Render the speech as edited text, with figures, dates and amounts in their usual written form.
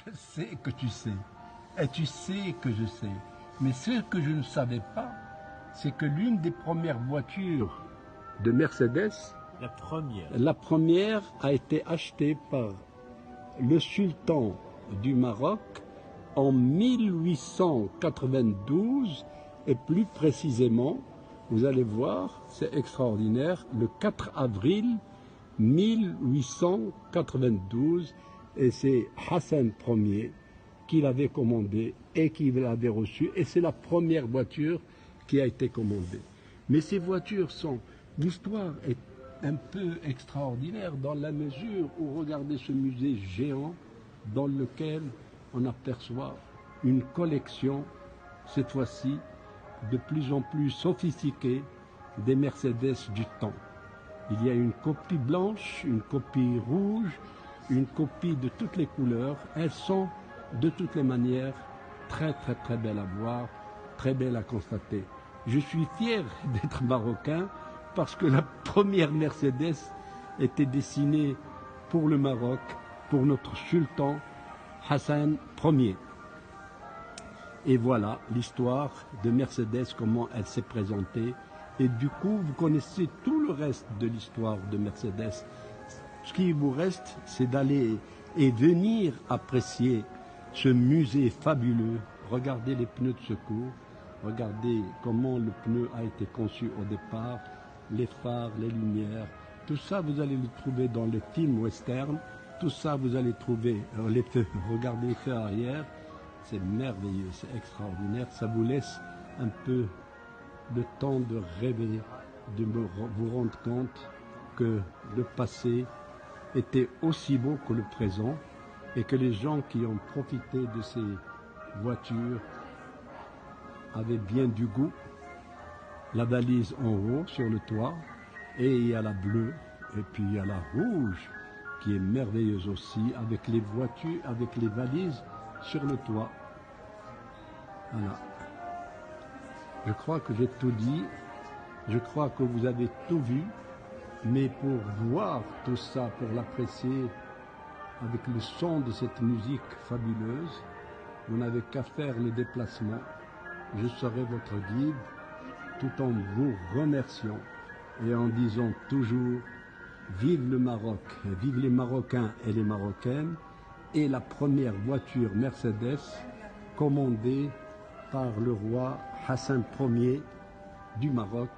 Je sais que tu sais, et tu sais que je sais. Mais ce que je ne savais pas, c'est que l'une des premières voitures de Mercedes, la première a été achetée par le sultan du Maroc en 1892, et plus précisément, vous allez voir, c'est extraordinaire, le 4 avril 1892, et c'est Hassan Ier qui l'avait commandé et qui l'avait reçu, et c'est la première voiture qui a été commandée. Mais ces voitures sont, l'histoire est un peu extraordinaire dans la mesure où, regardez ce musée géant dans lequel on aperçoit une collection, cette fois-ci, de plus en plus sophistiquée des Mercedes du temps. Il y a une copie blanche, une copie rouge, une copie de toutes les couleurs. Elles sont de toutes les manières très belles à voir, très belles à constater. Je suis fier d'être marocain parce que la première Mercedes était dessinée pour le Maroc, pour notre sultan Hassan Ier. Et voilà l'histoire de Mercedes, comment elle s'est présentée. Et du coup, vous connaissez tout le reste de l'histoire de Mercedes. Ce qui vous reste, c'est d'aller et venir apprécier ce musée fabuleux. Regardez les pneus de secours, regardez comment le pneu a été conçu au départ, les phares, les lumières. Tout ça, vous allez le trouver dans les films western. Tout ça, vous allez trouver les feux. Regardez les feux arrière. C'est merveilleux, c'est extraordinaire. Ça vous laisse un peu le temps de rêver, de vous rendre compte que le passé était aussi beau que le présent et que les gens qui ont profité de ces voitures avaient bien du goût. La valise en haut sur le toit, et il y a la bleue, et puis il y a la rouge qui est merveilleuse aussi, avec les voitures, avec les valises sur le toit. Voilà. Je crois que j'ai tout dit, je crois que vous avez tout vu, mais pour voir tout ça, pour l'apprécier avec le son de cette musique fabuleuse, vous n'avez qu'à faire le déplacement. Je serai votre guide, tout en vous remerciant et en disant toujours vive le Maroc, vive les Marocains et les Marocaines, et la première voiture Mercedes commandée par le roi Hassan Ier du Maroc